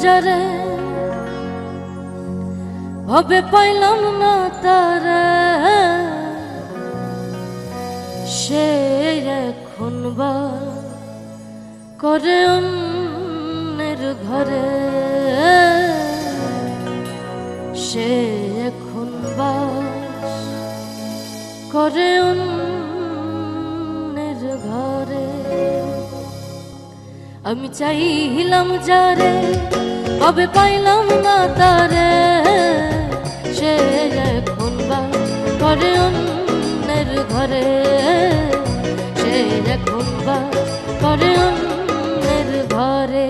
যারে ভবে পাইলাম না তারে, সে এখন বাস করে অন্যের ঘরে, সে এখন বাস করে অন্যের ঘরে। আমি চাইলাম যারে কবে পাইলাম না তারে, সে এখন বাস করে অন্যের ঘরে, সে এখন বাস করে অন্যের ঘরে।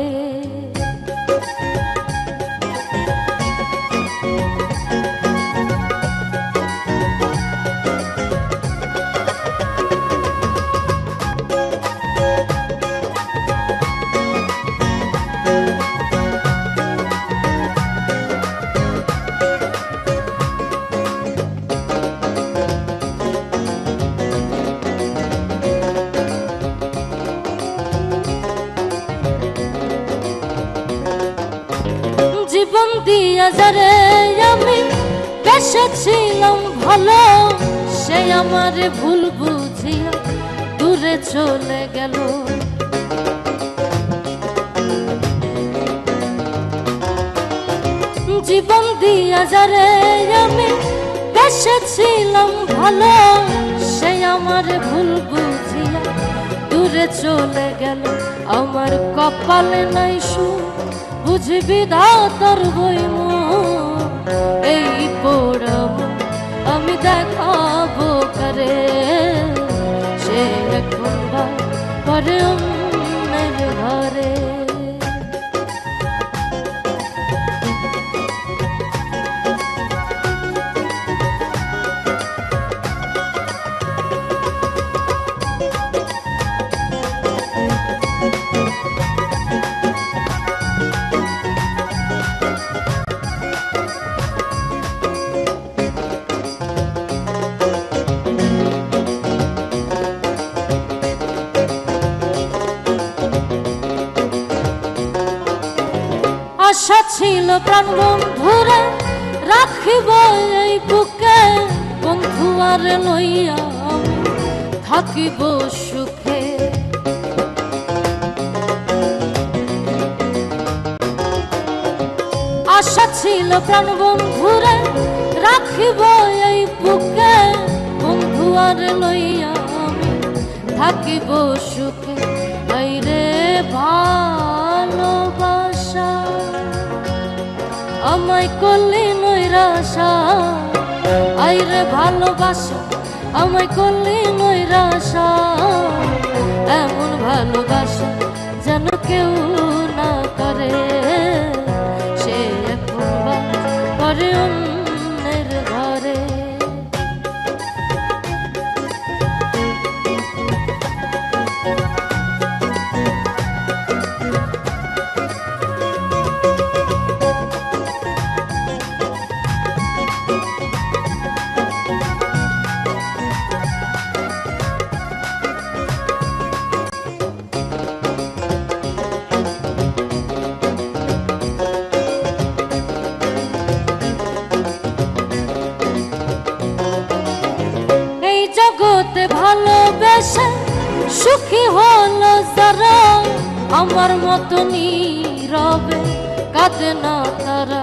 জীবন দিয়া যারে আমি বেসেছিলাম ভালো, সে আমার ভুল বুঝিয়া দূরে চলে গেল। জীবন দিয়া যারে আমি বেসেছিলাম ভালো, সে আমার ভুল বুঝিয়া দূরে চলে গেল। আমার কপালে নাই সুখ বুঝবি ধাতার বইম, এই পোড়াম আমি দেখাবো করে, সে এখন বাস করে অন্যের ঘরে। আশা ছিল প্রাণ বন্ধুরে রাখিব এই বুকে, বন্ধু আর লইয়া আমি থাকিব সুখে। আশা ছিল প্রাণ বন্ধুরে রাখিব এই বুকে, বন্ধু আর লইয়া আমি থাকিব সুখে। আইরে ভালোবাসা আমায় করলি নৈরাশা, আইরে ভালোবাসা আমায় করলি নৈরাশা, এমন ভালোবাসা যেন কেউ না করে, সে এখন বাস করে অন্যের ঘরে। জগতে ভালোবেসে সুখী হলো যারা, আমার মতো নীরবে কাঁদে না তারা।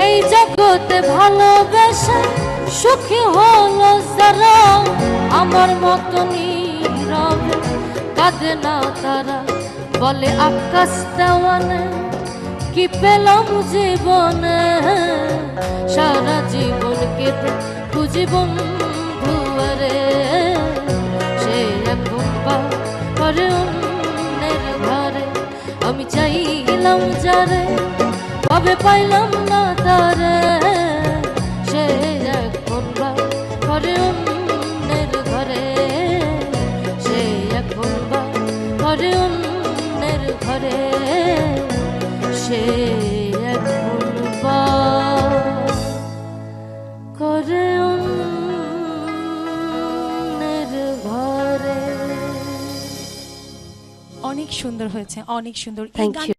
এই জগতে ভালোবেসে সুখী হলো যারা, আমার মতো নীরবে কাঁদে না তারা। বলে আকাশ দেওয়ানে কি পেলাম জীবনে, সারা জীবন কেটে খুঁজি বন্ধুরে, সে এখন বাস করে অন্যের ঘরে। আমি চাইলাম যারে কবে পাইলাম না তারে, সে এখন বাস করে অন্যের ঘরে, সে এখন বাস করে অন্যের ঘরে, সে এখন বাস করে অন্যের ঘরে। অনেক সুন্দর হয়েছে, অনেক সুন্দর। এই থ্যাংক গান ইউ।